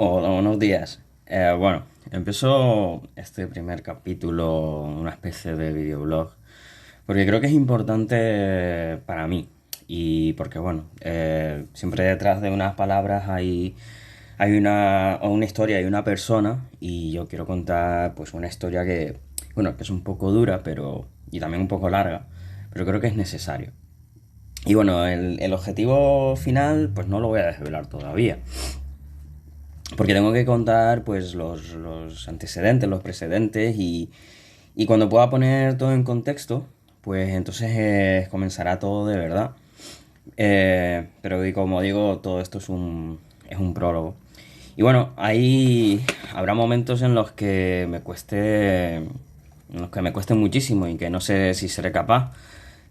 Hola, buenos días. Bueno, empiezo este primer capítulo, una especie de videoblog, porque creo que es importante para mí y porque, bueno, siempre detrás de unas palabras hay una historia, hay una persona y yo quiero contar pues una historia que, bueno, que es un poco dura, pero y también un poco larga, pero creo que es necesario. Y bueno, el objetivo final pues no lo voy a desvelar todavía. Porque tengo que contar pues los antecedentes, los precedentes y cuando pueda poner todo en contexto, pues entonces comenzará todo de verdad. Pero y como digo, todo esto es un prólogo. Y bueno, ahí habrá momentos en los que me cueste muchísimo y que no sé si seré capaz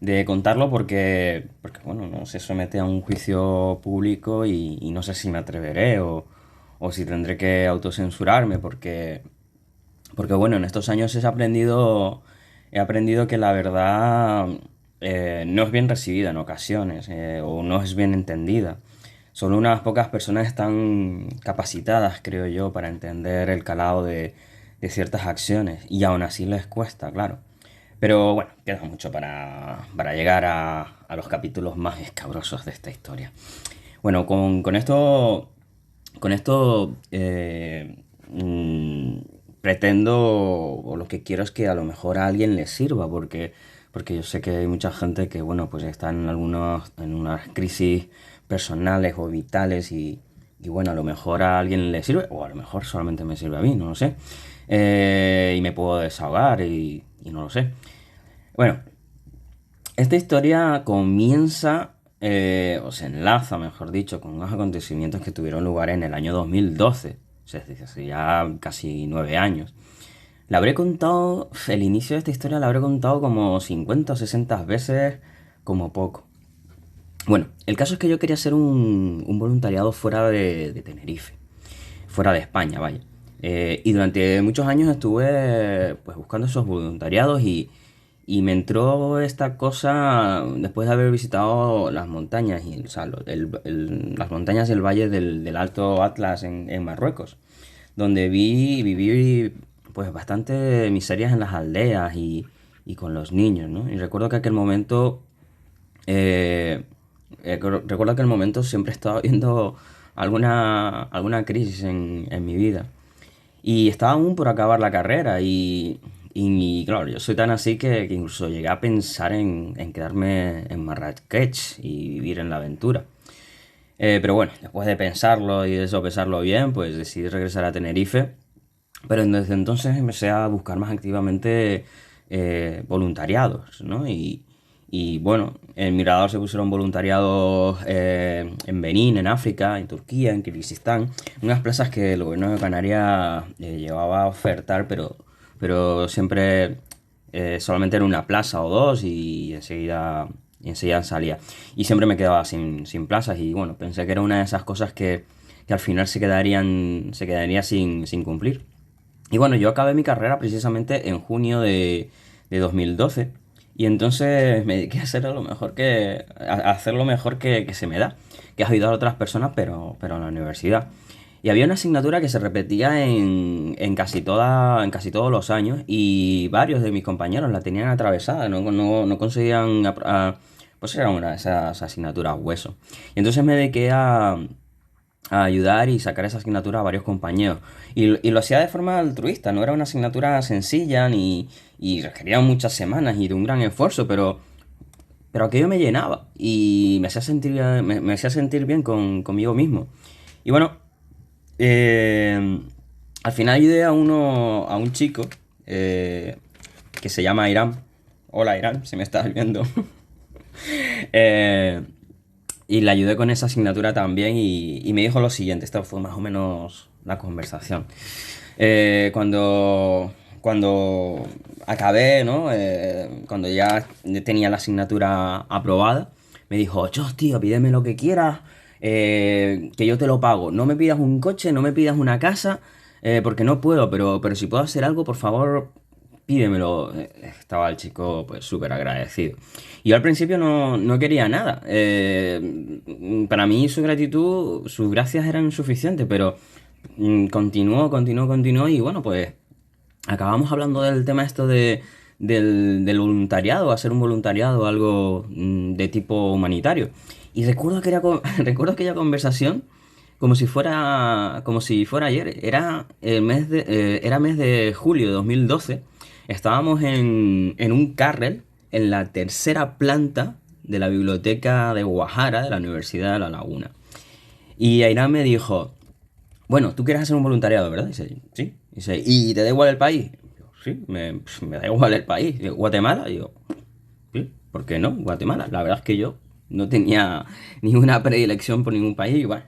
de contarlo porque bueno, no se somete a un juicio público y no sé si me atreveré o si tendré que autocensurarme porque bueno, en estos años he aprendido que la verdad no es bien recibida en ocasiones o no es bien entendida. Solo unas pocas personas están capacitadas, creo yo, para entender el calado de ciertas acciones y aún así les cuesta, claro. Pero bueno, queda mucho para llegar a los capítulos más escabrosos de esta historia. Bueno, con esto pretendo, o lo que quiero es que a lo mejor a alguien le sirva, porque yo sé que hay mucha gente que, bueno, pues está en unas crisis personales o vitales y bueno, a lo mejor a alguien le sirve, o a lo mejor solamente me sirve a mí, no lo sé. Y me puedo desahogar y no lo sé. Bueno, esta historia comienza, o se enlaza, mejor dicho, con unos acontecimientos que tuvieron lugar en el año 2012, o sea, es decir, hace ya casi 9 años. La habré contado, el inicio de esta historia la habré contado como 50 o 60 veces, como poco. Bueno, el caso es que yo quería hacer un voluntariado fuera de Tenerife, fuera de España, vaya. Y durante muchos años estuve pues buscando esos voluntariados y me entró esta cosa después de haber visitado las montañas, y, o sea, las montañas del valle del Alto Atlas en Marruecos, donde viví pues bastante miserias en las aldeas y con los niños, ¿no? Y recuerdo que aquel momento eh, recuerdo que en el momento siempre estaba viendo alguna crisis en mi vida. Y estaba aún por acabar la carrera y claro, yo soy tan así que incluso llegué a pensar en quedarme en Marrakech y vivir en la aventura. Pero bueno, después de pensarlo y de sopesarlo bien, pues decidí regresar a Tenerife. Pero desde entonces empecé a buscar más activamente voluntariados, ¿no? Y bueno, en Mirador se pusieron voluntariados en Benín, en África, en Turquía, en Kirguistán, unas plazas que el gobierno de Canarias llevaba a ofertar, pero siempre solamente era una plaza o dos y enseguida salía. Y siempre me quedaba sin plazas y bueno, pensé que era una de esas cosas que al final se quedaría sin cumplir. Y bueno, yo acabé mi carrera precisamente en junio de 2012 y entonces me dediqué a hacer lo mejor a hacer lo mejor que se me da, que es ayudar a otras personas, pero en la universidad. Y había una asignatura que se repetía en casi todos los años y varios de mis compañeros la tenían atravesada, no conseguían, pues era una de esas asignaturas hueso. Y entonces me dediqué a ayudar y sacar esa asignatura a varios compañeros. Y lo hacía de forma altruista, no era una asignatura sencilla y requería muchas semanas y de un gran esfuerzo, pero aquello me llenaba y me hacía sentir bien conmigo mismo. Y bueno, eh, al final ayudé a un chico que se llama Irán. Hola Irán, si me estás viendo. Eh, y le ayudé con esa asignatura también y me dijo lo siguiente, esta fue más o menos la conversación. Cuando acabé, ¿no? Cuando ya tenía la asignatura aprobada, me dijo, Chos, tío, pídeme lo que quieras, que yo te lo pago. No me pidas un coche, no me pidas una casa, porque no puedo, pero si puedo hacer algo, por favor, pídemelo. Estaba el chico pues súper agradecido. Y yo al principio no quería nada. Para mí su gratitud, sus gracias eran suficientes, continuó y bueno, pues acabamos hablando del tema esto del voluntariado, hacer un voluntariado, algo de tipo humanitario. Y recuerdo recuerdo aquella conversación como si fuera ayer. Era mes de julio de 2012. Estábamos en un carrel en la tercera planta de la biblioteca de Guajara, de la Universidad de La Laguna. Y Airán me dijo, bueno, tú quieres hacer un voluntariado, ¿verdad? Dice, sí. Dice, ¿y te da igual el país? Yo, sí, me da igual el país. Digo, ¿Guatemala? Y yo, sí, ¿por qué no? Guatemala. La verdad es que yo no tenía ninguna predilección por ningún país, igual.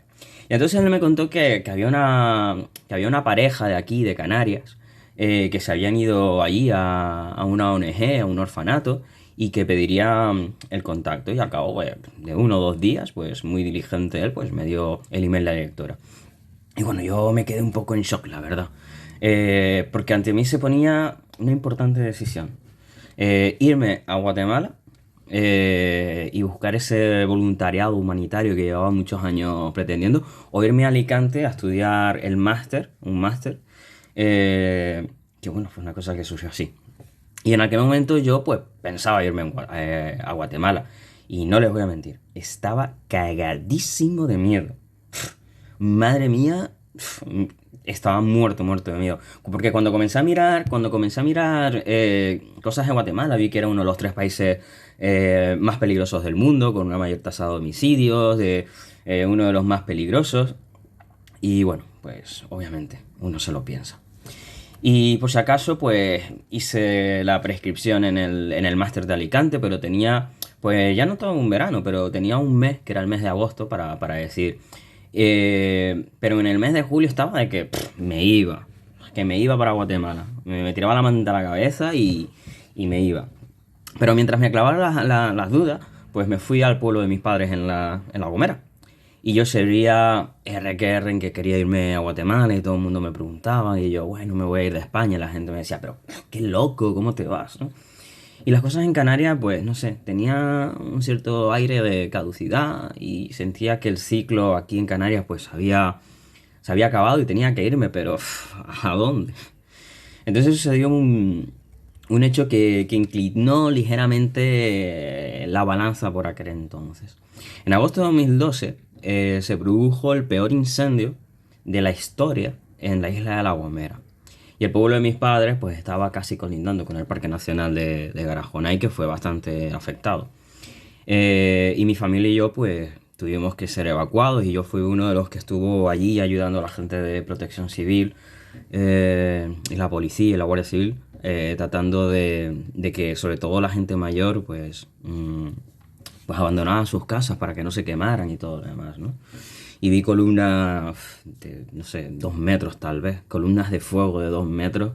Y entonces él me contó que había una pareja de aquí, de Canarias, que se habían ido allí a una ONG, a un orfanato, y que pediría el contacto. Y al cabo pues, de 1 o 2 días, pues muy diligente él, pues me dio el email de la directora. Y bueno, yo me quedé un poco en shock, la verdad. Porque ante mí se ponía una importante decisión. Irme a Guatemala y buscar ese voluntariado humanitario que llevaba muchos años pretendiendo, o irme a Alicante a estudiar un máster, que bueno, fue una cosa que surgió así. Y en aquel momento yo pues pensaba irme a Guatemala. Y no les voy a mentir, estaba cagadísimo de miedo. Madre mía, estaba muerto de miedo. Porque cuando comencé a mirar cosas en Guatemala, vi que era uno de los 3 países más peligrosos del mundo, con una mayor tasa de homicidios, uno de los más peligrosos. Y bueno, pues obviamente uno se lo piensa. Y por si acaso, pues hice la prescripción en el máster de Alicante, pero tenía, pues ya no todo un verano, pero tenía un mes, que era el mes de agosto, para decir. Pero en el mes de julio estaba de que que me iba para Guatemala. Me tiraba la manta a la cabeza y me iba. Pero mientras me aclaraban las dudas, pues me fui al pueblo de mis padres en La Gomera. Y yo sería R que R en que quería irme a Guatemala y todo el mundo me preguntaba. Y yo, bueno, me voy a ir de España. Y la gente me decía, pero qué loco, ¿cómo te vas? ¿no? Y las cosas en Canarias, pues no sé, tenía un cierto aire de caducidad y sentía que el ciclo aquí en Canarias pues se había acabado y tenía que irme, pero ¿a dónde? Entonces sucedió un hecho que inclinó ligeramente la balanza por aquel entonces. En agosto de 2012 se produjo el peor incendio de la historia en la isla de La Gomera. Y el pueblo de mis padres pues estaba casi colindando con el Parque Nacional de Garajonay, que fue bastante afectado. Y mi familia y yo pues tuvimos que ser evacuados y yo fui uno de los que estuvo allí ayudando a la gente de Protección Civil y la policía y la Guardia Civil, tratando de que sobre todo la gente mayor pues abandonaban sus casas para que no se quemaran y todo lo demás, ¿no? Y vi columnas de, no sé, 2 metros tal vez, columnas de fuego de 2 metros.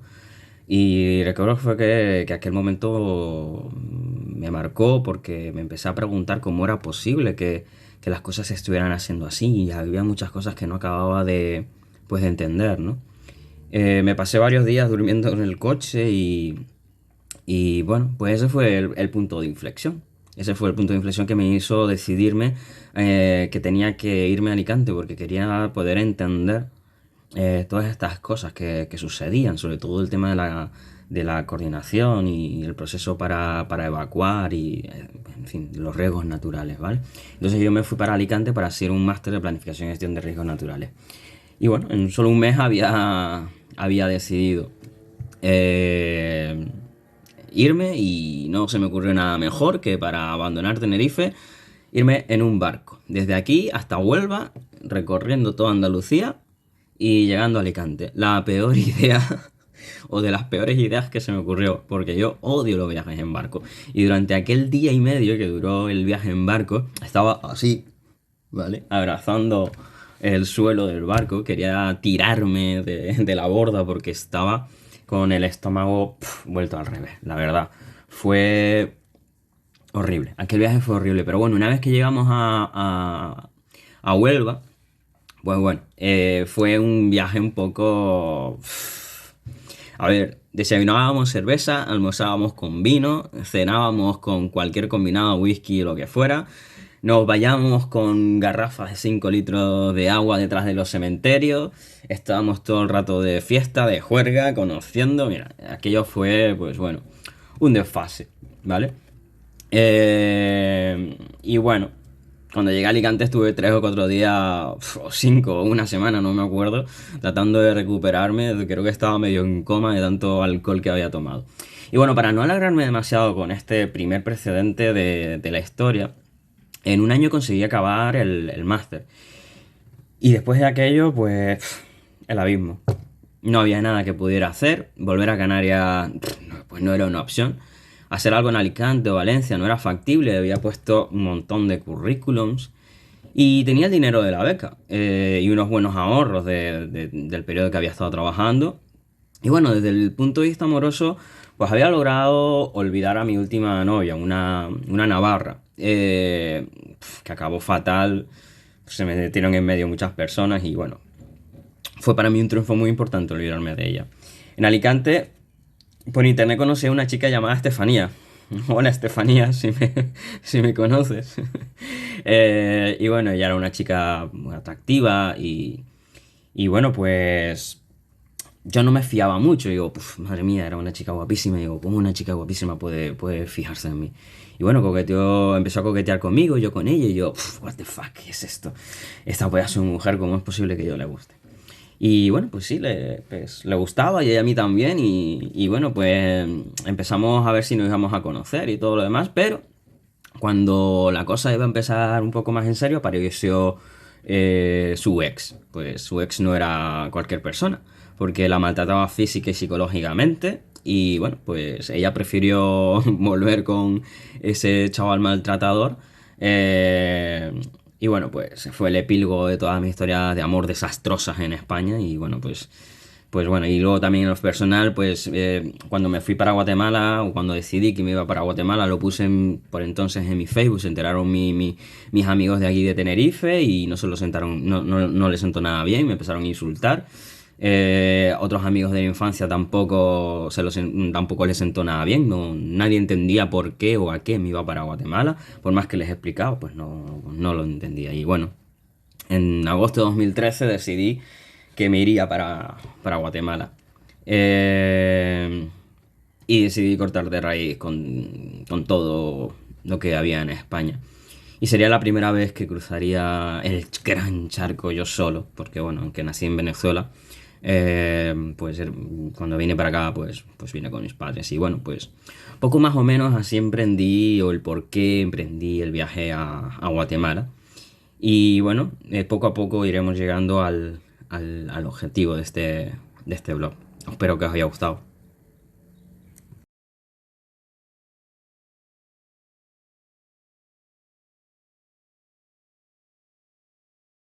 Y recuerdo fue que aquel momento me marcó porque me empecé a preguntar cómo era posible que las cosas se estuvieran haciendo así. Y había muchas cosas que no acababa pues, de entender, ¿no? Me pasé varios días durmiendo en el coche y bueno, pues ese fue el punto de inflexión. Ese fue el punto de inflexión que me hizo decidirme que tenía que irme a Alicante porque quería poder entender todas estas cosas que sucedían, sobre todo el tema de la coordinación y el proceso para evacuar y, en fin, los riesgos naturales, ¿vale? Entonces yo me fui para Alicante para hacer un máster de planificación y gestión de riesgos naturales. Y bueno, en solo un mes había decidido eh, irme y no se me ocurrió nada mejor que para abandonar Tenerife, irme en un barco, desde aquí hasta Huelva, recorriendo toda Andalucía y llegando a Alicante. La peor idea, o de las peores ideas que se me ocurrió, porque yo odio los viajes en barco. Y durante aquel día y medio que duró el viaje en barco, estaba así, ¿vale? Abrazando el suelo del barco, quería tirarme de la borda porque estaba con el estómago vuelto al revés, la verdad. Fue horrible, aquel viaje fue horrible, pero bueno, una vez que llegamos a Huelva, pues bueno, fue un viaje un poco... A ver, desayunábamos cerveza, almorzábamos con vino, cenábamos con cualquier combinado, whisky o lo que fuera. nos vayamos con garrafas de 5 litros de agua detrás de los cementerios. Estábamos todo el rato de fiesta, de juerga, conociendo. Mira, aquello fue, pues bueno, un desfase, ¿vale? Y bueno, cuando llegué a Alicante estuve 3 o 4 días, o 5, o una semana, no me acuerdo, tratando de recuperarme. Creo que estaba medio en coma de tanto alcohol que había tomado. Y bueno, para no alargarme demasiado con este primer precedente de la historia, en un año conseguí acabar el máster. Y después de aquello, pues, el abismo. No había nada que pudiera hacer. Volver a Canarias, pues no era una opción. Hacer algo en Alicante o Valencia no era factible. Había puesto un montón de currículums. Y tenía el dinero de la beca. Y unos buenos ahorros del periodo que había estado trabajando. Y bueno, desde el punto de vista amoroso, pues había logrado olvidar a mi última novia, una navarra, que acabó fatal. Se me metieron en medio muchas personas y bueno, fue para mí un triunfo muy importante olvidarme de ella. En Alicante, por internet conocí a una chica llamada Estefanía. Hola Estefanía, si me conoces. Y bueno, ella era una chica muy atractiva y bueno, pues yo no me fiaba mucho. Digo, "Puf, madre mía, era una chica guapísima". Digo, ¿cómo una chica guapísima puede fijarse en mí? Y bueno, empezó a coquetear conmigo, yo con ella, y yo, what the fuck, ¿qué es esto? Esta puede ser una mujer, ¿cómo es posible que yo le guste? Y bueno, pues sí, pues, le gustaba y ella a mí también. Y bueno, pues empezamos a ver si nos íbamos a conocer y todo lo demás. Pero cuando la cosa iba a empezar un poco más en serio, apareció su ex. Pues su ex no era cualquier persona, porque la maltrataba física y psicológicamente. Y bueno, pues ella prefirió volver con ese chaval maltratador. eh, y bueno, pues fue el epílogo de todas mis historias de amor desastrosas en España. Y bueno, pues bueno, y luego también en lo personal, pues cuando me fui para Guatemala, o cuando decidí que me iba para Guatemala, lo puse por entonces en mi Facebook. Se enteraron mis amigos de aquí de Tenerife y no se lo sentaron, no les sentó nada bien, me empezaron a insultar. Otros amigos de la infancia tampoco les sentó nada bien. Nadie entendía por qué o a qué me iba para Guatemala. Por más que les explicaba, pues no lo entendía. Y bueno, en agosto de 2013 decidí que me iría para Guatemala. Eh, y decidí cortar de raíz con todo lo que había en España. Y sería la primera vez que cruzaría el gran charco yo solo, porque bueno, aunque nací en Venezuela, pues cuando vine para acá, pues vine con mis padres. Y bueno, pues poco más o menos así emprendí, o el por qué emprendí el viaje a Guatemala. Y bueno, poco a poco iremos llegando al objetivo de este blog. Espero que os haya gustado.